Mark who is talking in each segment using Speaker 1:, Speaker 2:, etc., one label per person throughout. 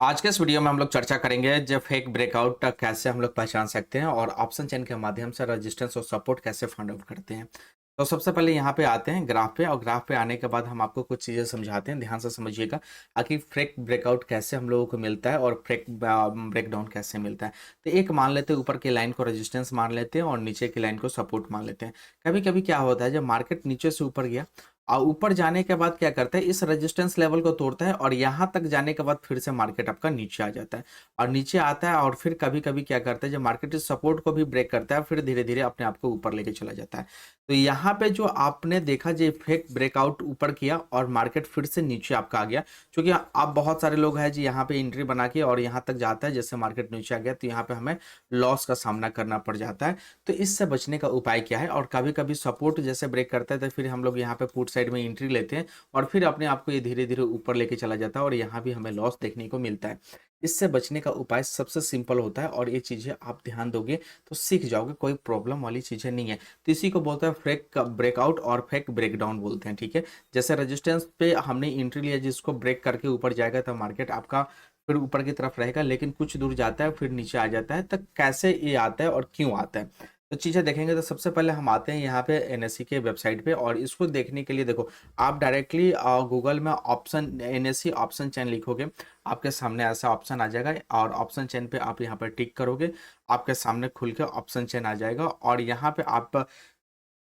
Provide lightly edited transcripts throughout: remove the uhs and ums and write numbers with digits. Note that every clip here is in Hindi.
Speaker 1: आज के इस वीडियो में हम लोग चर्चा करेंगे जब फेक ब्रेकआउट कैसे हम लोग पहचान सकते हैं और ऑप्शन चेन के माध्यम से रेजिस्टेंस और सपोर्ट कैसे फाइंड आउट करते हैं। तो सबसे पहले यहाँ पे आते हैं ग्राफ पे, और ग्राफ पे आने के बाद हम आपको कुछ चीज़ें समझाते हैं, ध्यान से समझिएगा। आखिर फेक ब्रेकआउट कैसे हम लोगों को मिलता है और फेक ब्रेकडाउन कैसे मिलता है। तो एक मान लेते हैं, ऊपर की लाइन को रेजिस्टेंस मान लेते हैं और नीचे की लाइन को सपोर्ट मान लेते हैं। कभी कभी क्या होता है, जब मार्केट नीचे से ऊपर गया और ऊपर जाने के बाद क्या करता है, इस रेजिस्टेंस लेवल को तोड़ता है और यहाँ तक जाने के बाद फिर से मार्केट आपका नीचे आ जाता है और नीचे आता है, और फिर कभी कभी क्या करता है, जब मार्केट इस सपोर्ट को भी ब्रेक करता है फिर धीरे धीरे अपने आप को ऊपर लेके चला जाता है। तो यहाँ पे जो आपने देखा, जो फेक ब्रेकआउट ऊपर किया और मार्केट फिर से नीचे आपका आ गया, क्योंकि आप बहुत सारे लोग हैं जी यहाँ पे एंट्री बना के और यहाँ तक जाता है, जैसे मार्केट नीचे आ गया तो यहाँ पे हमें लॉस का सामना करना पड़ जाता है। तो इससे बचने का उपाय क्या है, और कभी कभी सपोर्ट जैसे ब्रेक करता है तो फिर हम लोग यहाँ पे पुट साइड में एंट्री लेते हैं और फिर अपने आप को ये धीरे धीरे ऊपर लेके चला जाता है और यहाँ भी हमें लॉस देखने को मिलता है। इससे बचने का उपाय सबसे सिंपल होता है और ये चीज़ें आप ध्यान दोगे तो सीख जाओगे, कोई प्रॉब्लम वाली चीज़ें नहीं है। तो इसी को बोलते हैं फेक ब्रेकआउट और फेक ब्रेकडाउन बोलते हैं, ठीक है। जैसे रेजिस्टेंस पे हमने एंट्री लिया, जिसको ब्रेक करके ऊपर जाएगा तो मार्केट आपका फिर ऊपर की तरफ रहेगा, लेकिन कुछ दूर जाता है फिर नीचे आ जाता है। तो कैसे ये आता है और क्यों आता है, तो चीज़ें देखेंगे। तो सबसे पहले हम आते हैं यहाँ पे एनएससी के वेबसाइट पे, और इसको देखने के लिए देखो, आप डायरेक्टली गूगल में ऑप्शन एनएससी ऑप्शन चेन लिखोगे, आपके सामने ऐसा ऑप्शन आ जाएगा और ऑप्शन चेन पे आप यहाँ पर टिक करोगे, आपके सामने खुल के ऑप्शन चेन आ जाएगा। और यहाँ पे आप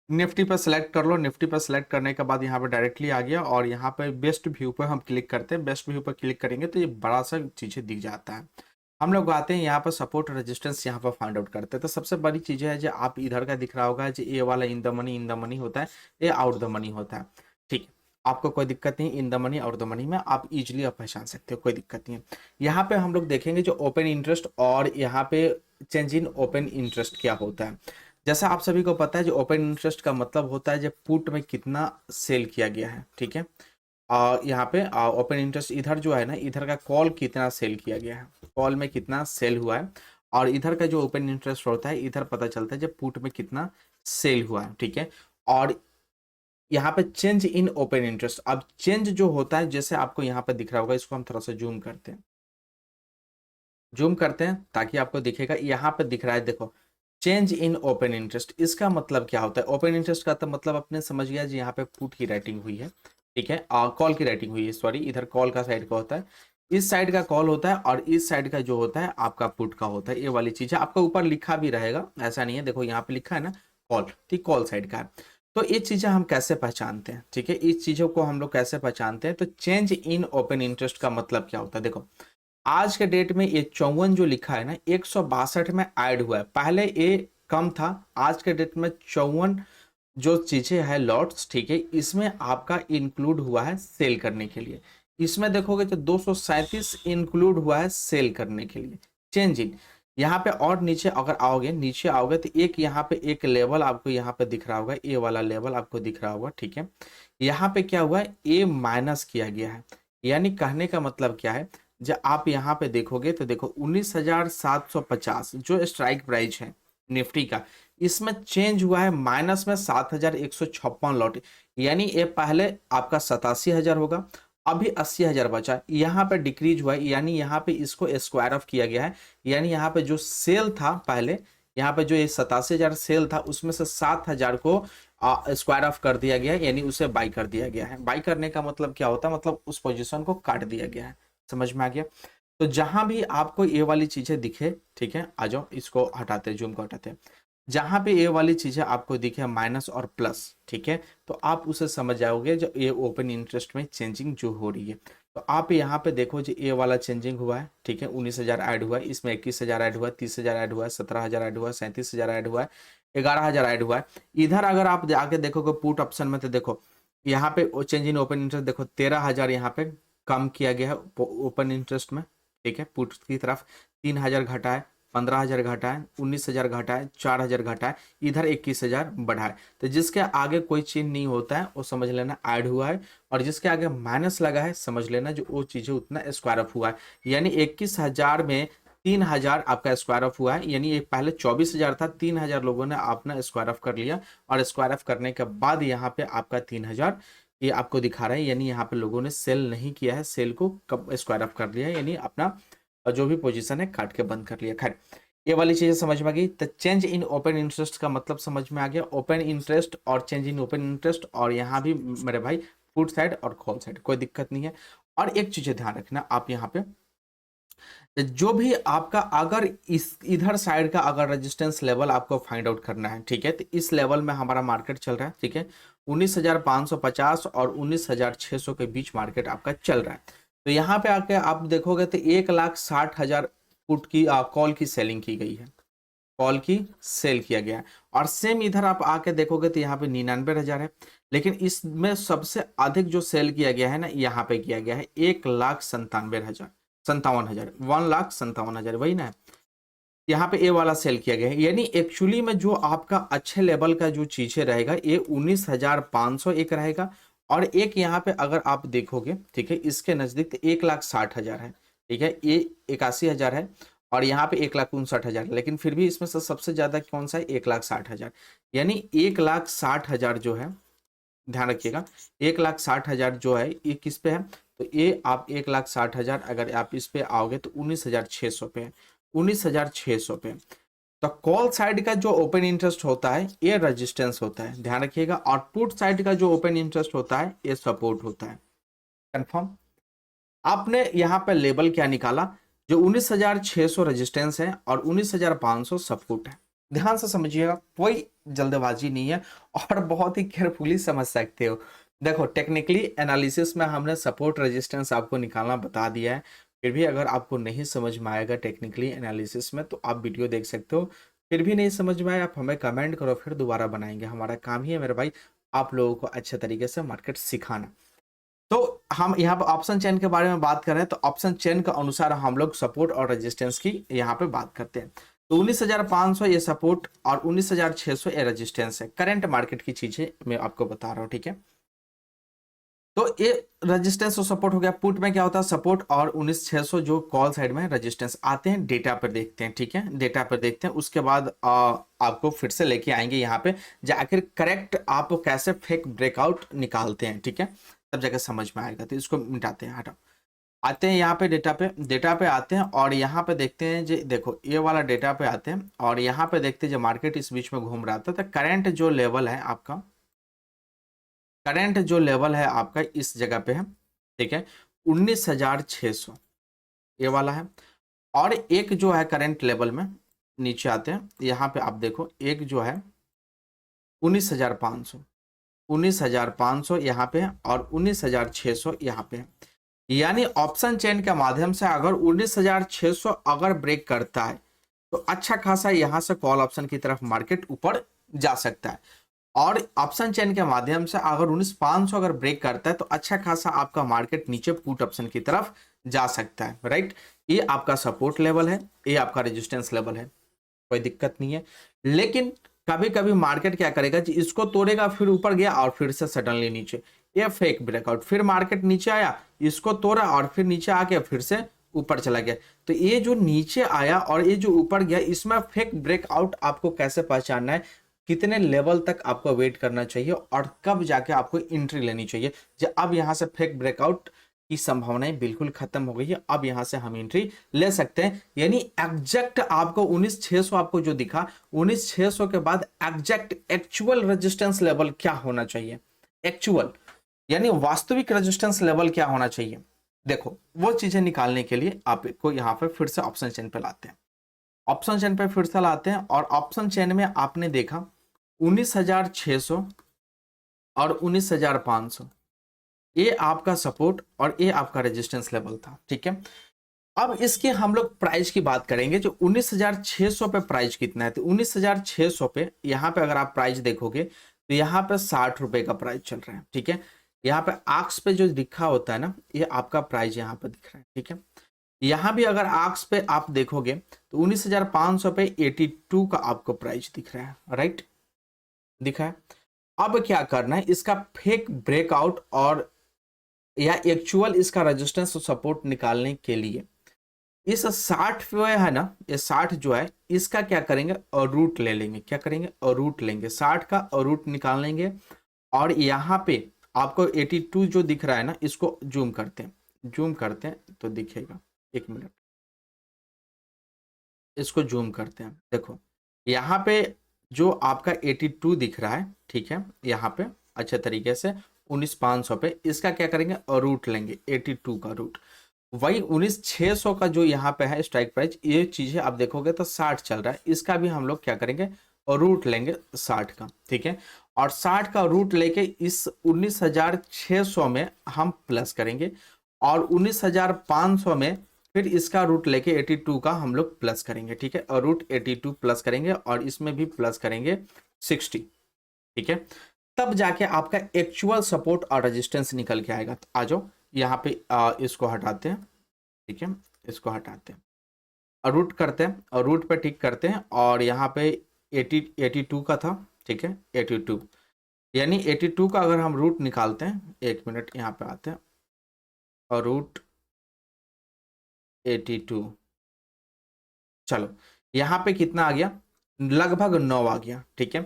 Speaker 1: निफ्टी पर सेलेक्ट कर लो। निफ्टी पर सेलेक्ट करने के बाद यहाँ पे डायरेक्टली आ गया और यहाँ पे बेस्ट व्यू पर हम क्लिक करते हैं। बेस्ट व्यू पर क्लिक करेंगे तो ये बड़ा सा चीज़ें दिख जाता है। हम लोग आते हैं यहाँ पर सपोर्ट रेजिस्टेंस, यहाँ पर फाइंड आउट करते हैं। तो सबसे बड़ी चीज़ है जो आप इधर का दिख रहा होगा, जो ए वाला इन द मनी होता है, ये आउट द मनी होता है, ठीक है। आपको कोई दिक्कत नहीं, in the money out the money में आप इजीली आप पहचान सकते हो, कोई दिक्कत नहीं है। यहाँ पे हम लोग देखेंगे जो ओपन इंटरेस्ट और यहाँ पे चेंज इन ओपन इंटरेस्ट क्या होता है। जैसा आप सभी को पता है, जो ओपन इंटरेस्ट का मतलब होता है जब पुट में कितना सेल किया गया है, ठीक है। यहाँ पे ओपन इंटरेस्ट इधर जो है ना, इधर का कॉल कितना सेल किया गया है, कॉल में कितना सेल हुआ है, और इधर का जो ओपन इंटरेस्ट होता है इधर पता चलता है जब पुट में कितना सेल हुआ है, ठीक है। और यहाँ पे चेंज इन ओपन इंटरेस्ट, अब चेंज जो होता है जैसे आपको यहाँ पे दिख रहा होगा, इसको हम थोड़ा सा जूम करते हैं ताकि आपको दिखेगा। यहाँ पे दिख रहा है, देखो, चेंज इन ओपन इंटरेस्ट। इसका मतलब क्या होता है, ओपन इंटरेस्ट का तो मतलब अपने समझ गया जी, यहाँ पे पुट की राइटिंग हुई है, ठीक है, कॉल की राइटिंग हुई है, सॉरी, इधर कॉल का साइड का होता है, इस साइड का कॉल होता है और इस साइड का जो होता है आपका पुट का होता है। ये वाली चीज है, आपका ऊपर लिखा भी रहेगा, ऐसा नहीं है, देखो यहाँ पे लिखा है ना कॉल, ठीक, कॉल साइड का है। तो ये चीजें हम कैसे पहचानते हैं, ठीक है, इस चीजों को हम लोग कैसे पहचानते हैं। तो चेंज इन ओपन इंटरेस्ट का मतलब क्या होता है, देखो, आज के डेट में ये 54 जो लिखा है ना, 162 में ऐड हुआ है, पहले ये कम था। आज के डेट में 54 जो चीजें है लॉट्स, ठीक है, इसमें आपका इंक्लूड हुआ है सेल करने के लिए। इसमें देखोगे तो 237 इंक्लूड हुआ है सेल करने के लिए, चेंज इन। यहाँ पे और नीचे अगर आओगे, नीचे आओगे तो एक यहाँ पे एक लेवल आपको यहाँ पे दिख रहा होगा, ए वाला लेवल आपको दिख रहा होगा, ठीक है। यहाँ पे क्या हुआ है, ए माइनस किया गया है, यानी कहने का मतलब क्या है, जब आप यहाँ पे देखोगे तो देखो 19,750 जो स्ट्राइक प्राइस है निफ्टी का, इसमें चेंज हुआ है माइनस में 7,156 लौटे, यानी ये पहले आपका 87,000 होगा, अभी 80,000 बचा, यहाँ पे डिक्रीज हुआ है, यानी यहाँ पे इसको स्क्वायर ऑफ किया गया है। यानी यहाँ पे जो सेल था पहले, यहाँ पे जो ये 87,000 सेल था उसमें से 7,000 को स्क्वायर ऑफ कर दिया गया है, यानी उसे बाई कर दिया गया है। बाई करने का मतलब क्या होता है, मतलब उस पोजीशन को काट दिया गया है, समझ में आ गया। तो जहां भी आपको ये वाली चीजें दिखे, ठीक है, आ जाओ, इसको हटाते हैं, जूम को हटाते हैं, जहां पे ये वाली चीजें आपको दिखे माइनस और प्लस, ठीक है, तो आप उसे समझ जाओगे जो ये ओपन इंटरेस्ट में चेंजिंग जो हो रही है। तो आप यहाँ पे देखो जो ये वाला चेंजिंग हुआ है, ठीक है, 19,000 ऐड हुआ है, इसमें 21,000 ऐड हुआ है, 30,000 ऐड हुआ है, 17,000 ऐड हुआ है, 37,000 ऐड हुआ है, 11,000 ऐड हुआ है। इधर अगर आप आके देखोगे पुट ऑप्शन में तो देखो यहाँ पे चेंज इन ओपन इंटरेस्ट, देखो 13,000 यहाँ पे कम किया गया है ओपन इंटरेस्ट में, ठीक है, पुट की तरफ 3,000 घटा है, 15,000 घटा है, 19,000 घटा है, 4,000 घटा है, इधर 21,000 बढ़ा है। तो जिसके आगे कोई चिन्ह नहीं होता है वो समझ लेना ऐड हुआ है, और जिसके आगे माइनस लगा है समझ लेना जो वो चीजें उतना स्क्वायर ऑफ हुआ है। यानी 21,000 में 3,000 आपका स्क्वायर ऑफ हुआ है, यानी ये पहले 24,000 था, 3,000 लोगों ने अपना स्क्वायर ऑफ कर लिया, और स्क्वायर ऑफ करने के बाद यहाँ पे आपका 3,000 ये आपको दिखा रहा है, यानी यहाँ पे लोगों ने सेल नहीं किया है, सेल को कब स्क्वायर अप कर लिया है, यानी अपना जो भी पोजीशन है काट के बंद कर लिया। खैर ये वाली चीजें समझ में आ गई। तो चेंज इन ओपन इंटरेस्ट का मतलब समझ में आ गया, ओपन इंटरेस्ट और चेंज इन ओपन इंटरेस्ट, और यहाँ भी मेरे भाई पुट साइड और कॉल साइड, कोई दिक्कत नहीं है। और एक चीज ध्यान रखना आप यहाँ पे, जो भी आपका अगर इस इधर साइड का अगर रेजिस्टेंस लेवल आपको फाइंड आउट करना है, ठीक है, तो इस लेवल में हमारा मार्केट चल रहा है, ठीक है, 19,550 और 19,600 के बीच मार्केट आपका चल रहा है। तो यहाँ पे आके आप देखोगे तो 1,60,000 पुट की कॉल की सेलिंग की गई है, कॉल की सेल किया गया है। और सेम इधर आप आके देखोगे तो यहाँ पे 99,000 है, लेकिन इसमें सबसे अधिक जो सेल किया गया है ना, यहाँ पे किया गया है 1,97,000, 57,000, 1,57,000, वही ना, यहाँ पे ए वाला सेल किया गया है। यानी एक्चुअली में जो आपका अच्छे लेवल का जो चीजें रहेगा, ये 19,500 एक रहेगा, और एक यहाँ पे अगर आप देखोगे, ठीक है, इसके नजदीक 1,60,000 है, ठीक है, ये 81,000 है, और यहाँ पे 1,59,000, लेकिन फिर भी इसमें से सबसे ज्यादा कौन सा है, 1,60,000, यानी 1,60,000 जो है, ध्यान रखिएगा, 1,60,000 जो है ये किस पे है, तो ये आप 1,60,000 अगर आप इस पे आओगे तो 19,600 पे है, 19,600 पे। तो कॉल साइड का जो ओपन इंटरेस्ट होता है ये रेजिस्टेंस होता है, ध्यान रखिएगा, और पुट साइड का जो ओपन इंटरेस्ट होता है ये सपोर्ट होता है। कंफर्म। आपने यहाँ पे लेवल क्या निकाला, जो 19,600 रेजिस्टेंस है और 19,500 सपोर्ट है। ध्यान से समझिएगा, कोई जल्दबाजी नहीं है, और बहुत ही केयरफुली समझ सकते हो। देखो टेक्निकली एनालिसिस में हमने सपोर्ट रेजिस्टेंस आपको निकालना बता दिया है, फिर भी अगर आपको नहीं समझ में आएगा टेक्निकली एनालिसिस में तो आप वीडियो देख सकते हो, फिर भी नहीं समझ में आए आप हमें कमेंट करो, फिर दोबारा बनाएंगे। हमारा काम ही है मेरे भाई आप लोगों को अच्छे तरीके से मार्केट सिखाना। तो हम यहाँ पे ऑप्शन चेन के बारे में बात कर रहे हैं, तो ऑप्शन चेन के अनुसार हम लोग सपोर्ट और रेजिस्टेंस की यहाँ पे बात करते हैं। तो 19,500 ये सपोर्ट और 19,600 ये रेजिस्टेंस है, करंट मार्केट की चीजें मैं आपको बता रहा हूँ, ठीक है। तो ये रेजिस्टेंस और सपोर्ट हो गया। पुट में क्या होता है, सपोर्ट और 19,600 जो कॉल साइड में रेजिस्टेंस आते हैं, डेटा पर देखते हैं, ठीक है, डेटा पर देखते हैं, उसके बाद आपको फिर से लेके आएंगे यहाँ पे, आखिर करेक्ट आप कैसे फेक ब्रेकआउट निकालते हैं, ठीक है, सब जगह समझ में आएगा। तो इसको मिटाते हैं, हटाओ, आते हैं यहाँ पे डेटा पे आते हैं, और यहाँ पे देखते हैं जी, देखो ये वाला डेटा पे आते हैं, और यहाँ पे देखते हैं जो मार्केट इस बीच में घूम रहा था, तो करंट जो लेवल है आपका, करंट जो लेवल है आपका इस जगह पे है, ठीक है, 19,600 ये वाला है। और एक जो है करंट लेवल में नीचे आते हैं, यहाँ पे आप देखो एक जो है 19,500, 19,500 यहाँ पे है, और 19,600 यहाँ पे है। यानी ऑप्शन चेन के माध्यम से अगर 19,600 अगर ब्रेक करता है तो अच्छा खासा यहाँ से कॉल ऑप्शन की तरफ मार्केट ऊपर जा सकता है, और ऑप्शन चेन के माध्यम से अगर 19,500 अगर ब्रेक करता है तो अच्छा खासा आपका मार्केट नीचे पुट ऑप्शन की तरफ जा सकता है, राइट। ये आपका सपोर्ट लेवल है, ये आपका रेजिस्टेंस लेवल है, कोई दिक्कत नहीं है। लेकिन कभी कभी मार्केट क्या करेगा जी, इसको तोड़ेगा, फिर ऊपर गया और फिर से सडनली नीचे, ये फेक ब्रेकआउट, फिर मार्केट नीचे आया, इसको तोड़ा और फिर नीचे आके फिर से ऊपर चला गया। तो ये जो नीचे आया और ये जो ऊपर गया, इसमें फेक ब्रेकआउट आपको कैसे पहचानना है, कितने लेवल तक आपको वेट करना चाहिए, और कब जाके आपको एंट्री लेनी चाहिए। जब अब यहां से फेक ब्रेकआउट की संभावनाएं बिल्कुल खत्म हो गई है, अब यहां से हम एंट्री ले सकते हैं। यानी एग्जैक्ट आपको 19,600 आपको जो दिखा, 19,600 के बाद एग्जैक्ट एक्चुअल रेजिस्टेंस लेवल क्या होना चाहिए, एक्चुअल यानी वास्तविक रेजिस्टेंस लेवल क्या होना चाहिए, देखो वो चीजें निकालने के लिए आपको यहाँ पे फिर से ऑप्शन चेन पे लाते हैं, ऑप्शन चेन पे फिर से लाते हैं, और ऑप्शन चेन में आपने देखा 19,600 और 19,500 ये आपका सपोर्ट और ये आपका रेजिस्टेंस लेवल था, ठीक है। अब इसके हम लोग प्राइस की बात करेंगे, जो 19,600 पे प्राइस कितना है, तो 19,600 पे यहाँ पे अगर आप प्राइस देखोगे तो यहाँ पे 60 रुपए का प्राइस चल रहा है, ठीक है। यहाँ पे आक्स पे जो लिखा होता है ना, ये आपका प्राइस यहाँ पे दिख रहा है, ठीक है। यहाँ भी अगर आक्स पे आप देखोगे तो 19,500 पे 82 का आपको प्राइस दिख रहा है, राइट, दिखा है। अब क्या करना है, इसका फेक ब्रेकआउट और या एक्चुअल इसका रेजिस्टेंस और सपोर्ट निकालने के लिए इस 60 जो है ना, ये 60 जो है इसका क्या करेंगे, और रूट ले लेंगे, क्या करेंगे, और रूट लेंगे, 60 का और रूट निकाल लेंगे, और यहाँ पे आपको 82 जो दिख रहा है ना, इसको जूम करते हैं, जूम करते हैं तो दिखेगा। एक मिनट, इसको जूम करते हैं। देखो यहाँ पे जो आपका 82 दिख रहा है, ठीक है, यहाँ पे अच्छे तरीके से 19,500 पे इसका क्या करेंगे, और रूट लेंगे 82 का रूट। वही 19,600 का जो यहाँ पे है स्ट्राइक प्राइस, ये चीजें आप देखोगे तो 60 चल रहा है, इसका भी हम लोग क्या करेंगे, और रूट लेंगे 60 का, ठीक है। और 60 का रूट लेके इस 19,600 में हम प्लस करेंगे, और 19,500 में फिर इसका रूट लेके 82 का हम लोग प्लस करेंगे, ठीक है। और रूट 82 प्लस करेंगे और इसमें भी प्लस करेंगे 60, ठीक है। तब जाके आपका एक्चुअल सपोर्ट और रेजिस्टेंस निकल के आएगा। तो आ जाओ यहाँ पे इसको हटाते हैं, ठीक है, इसको हटाते हैं और रूट करते हैं, और रूट पे टिक करते हैं, और यहाँ पे 82 का था, ठीक है, 82, यानी 82 का अगर हम रूट निकालते हैं, एक मिनट यहाँ पे आते हैं, और रूट 82, चलो यहाँ पे कितना आ गया, लगभग 9 आ गया, ठीक है।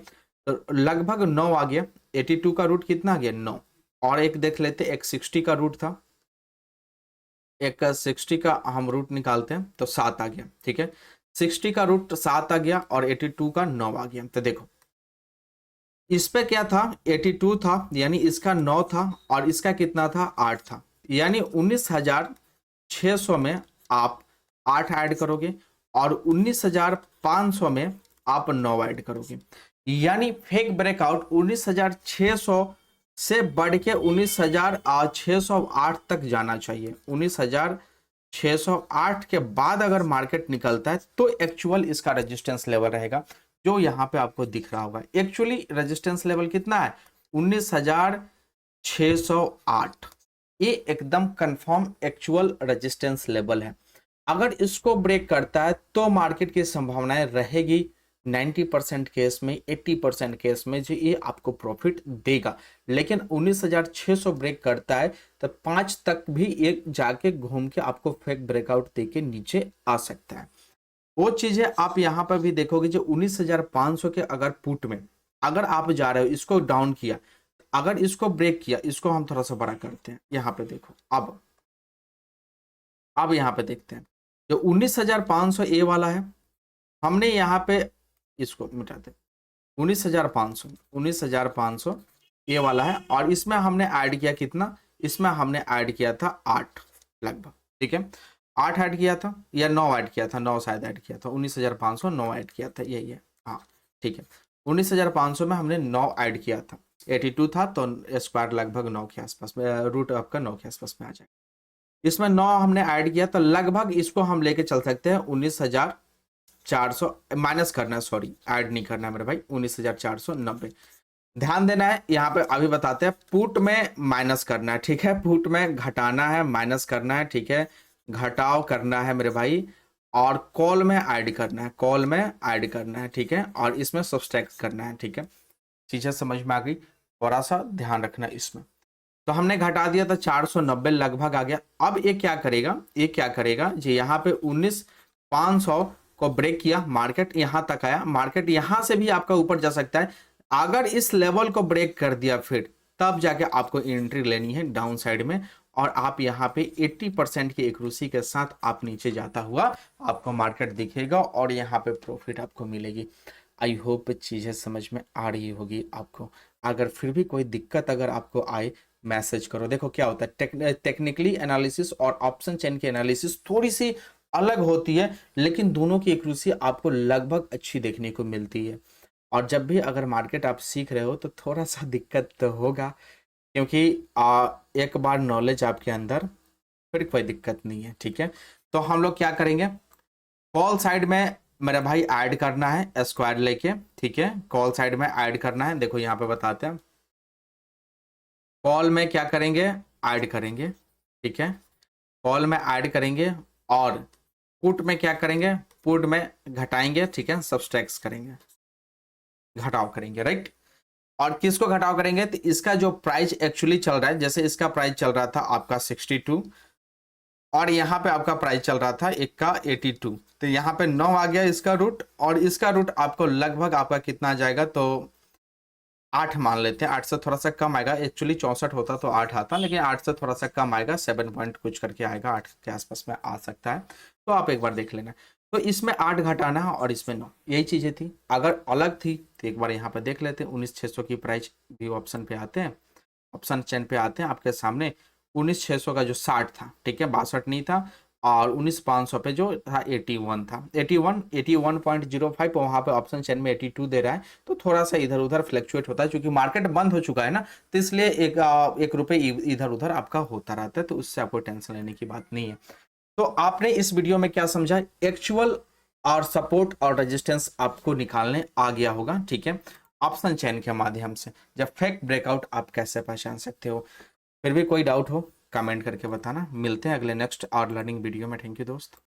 Speaker 1: तो लगभग 9 आ गया, 82 का रूट कितना आ गया, 9। और एक देख लेते, एक 60 का रूट था, एक 60 का हम रूट निकालते हैं तो 7 आ गया, ठीक है। 60 का रूट 7 आ गया और 82 का 9 आ गया। तो देखो इस पे क्या था, 82 था, यानी इसका 9 था, और इसका कितना था, 8 था, यानी 19,600 में आप 8 ऐड करोगे, और 19,500 में आप 9 ऐड करोगे, यानी फेक ब्रेकआउट 19,600 से बढ़ के 19,608 तक जाना चाहिए। 19,608 के बाद अगर मार्केट निकलता है तो एक्चुअल इसका रेजिस्टेंस लेवल रहेगा, जो यहाँ पे आपको दिख रहा होगा। एक्चुअली रेजिस्टेंस लेवल कितना है, 19,608। ये एकदम कंफर्म एक्चुअल रेजिस्टेंस लेवल है। अगर इसको ब्रेक करता है तो मार्केट की संभावनाएं रहेगी 90% केस में, 80% केस में जो ये आपको प्रॉफिट देगा। लेकिन 19,600 ब्रेक करता है तो 5 तक भी एक जाके घूम के आपको फेक ब्रेकआउट देके नीचे आ सकता है। वो चीजें आप यहाँ पर भी देखोगे, जो 19,500 के अगर पुट में अगर आप जा रहे हो, इसको डाउन किया, अगर इसको ब्रेक किया, इसको हम थोड़ा सा बड़ा करते हैं, यहाँ पे देखो, अब यहाँ पे देखते हैं, जो 19,500 ए वाला है, हमने यहाँ पे इसको मिटाते, 19,500 ये वाला है, और इसमें हमने ऐड किया कितना, इसमें हमने ऐड किया था 8 लगभग, ठीक है। 8 ऐड किया था या 9 ऐड किया था, 9 शायद ऐड किया था, 19,500 9 ऐड किया था, यही है, हाँ ठीक है। 19,500 में हमने 9 ऐड किया था, 82 था तो स्क्वायर लगभग 9 के आसपास में, रूट आपका 9 के आसपास में आ जाएगा। इसमें 9 हमने ऐड किया तो लगभग इसको हम लेके चल सकते हैं 19,400, माइनस करना है, सॉरी ऐड नहीं करना है मेरे भाई, 19,490। ध्यान देना है यहाँ पे, अभी बताते हैं, पुट में माइनस करना है, ठीक है, पुट में घटाना है, माइनस करना है, ठीक है, घटाव करना है मेरे भाई, और कॉल में ऐड करना है, कॉल में ऐड करना है, ठीक है, और इसमें सब्सट्रैक्ट करना है, ठीक है। चीजें समझ में आ गई, थोड़ा सा ध्यान रखना इसमें। तो हमने घटा दिया तो 490 लगभग आ गया। अब ये क्या करेगा, ये क्या करेगा जी, यहाँ पे 19,500 को ब्रेक किया, मार्केट यहाँ तक आया, मार्केट यहाँ से भी आपका ऊपर जा सकता है। अगर इस लेवल को ब्रेक कर दिया फिर तब जाके आपको एंट्री लेनी है डाउन साइड में, और आप यहाँ पे 80% की एक्यूरेसी के साथ आप नीचे जाता हुआ आपको मार्केट दिखेगा, और यहाँ पे प्रॉफिट आपको मिलेगी। आई होप चीजें समझ में आ रही होगी आपको। अगर फिर भी कोई दिक्कत अगर आपको आए, मैसेज करो। देखो क्या होता है, टेक्निकली एनालिसिस और ऑप्शन चेन की एनालिसिस थोड़ी सी अलग होती है, लेकिन दोनों की एक्यूरेसी आपको लगभग अच्छी देखने को मिलती है। और जब भी अगर मार्केट आप सीख रहे हो तो थोड़ा सा दिक्कत तो होगा, क्योंकि एक बार नॉलेज आपके अंदर फिर कोई दिक्कत नहीं है, ठीक है। तो हम लोग क्या करेंगे, कॉल साइड में मेरे भाई ऐड करना है स्क्वायर लेके, ठीक है, कॉल साइड में ऐड करना है। देखो यहाँ पे बताते हैं, कॉल में क्या करेंगे, ऐड करेंगे, ठीक है, कॉल में ऐड करेंगे, और पुट में क्या करेंगे, पुट में घटाएंगे, ठीक है, सब्सट्रैक्ट करेंगे, घटाव करेंगे, राइट। और किसको घटाव करेंगे, तो इसका जो प्राइस एक्चुअली चल रहा है, जैसे इसका प्राइस चल रहा था आपका 62, और यहाँ पे आपका प्राइस चल रहा था एक का 82, तो यहाँ पे 9 आ गया इसका रूट, और इसका रूट आपको लगभग आपका कितना आ जाएगा, तो 8 मान लेते हैं, 8 से थोड़ा सा कम आएगा, एक्चुअली 64 होता तो 8 आता, लेकिन 8 से थोड़ा सा कम आएगा, 7 पॉइंट कुछ करके आएगा, 8 के आसपास में आ सकता है। तो आप एक बार देख लेना। तो इसमें 8 घटाना है और इसमें 9, यही चीज़ें थी। अगर अलग थी तो एक बार यहाँ पे देख लेते हैं, 19,600 की प्राइस भी ऑप्शन पे आते हैं, ऑप्शन चेन पे आते हैं आपके सामने। 19,600 का जो 60 था, ठीक है, 62 नहीं था, और 19,500 पे जो था 81 था, 81.05, वहां पे ऑप्शन चेन में 82 दे रहा है। तो थोड़ा सा इधर उधर फ्लक्चुएट होता है, क्योंकि मार्केट बंद हो चुका है ना, तो इसलिए एक रुपए इधर उधर आपका होता रहता है, तो उससे आपको टेंशन लेने की बात नहीं है। तो आपने इस वीडियो में क्या समझा, एक्चुअल और सपोर्ट और रेजिस्टेंस आपको निकालने आ गया होगा, ठीक है, ऑप्शन चेन के माध्यम से। जब फेक ब्रेकआउट आप कैसे पहचान सकते हो। फिर भी कोई डाउट हो कमेंट करके बताना। मिलते हैं अगले नेक्स्ट और लर्निंग वीडियो में। थैंक यू दोस्त।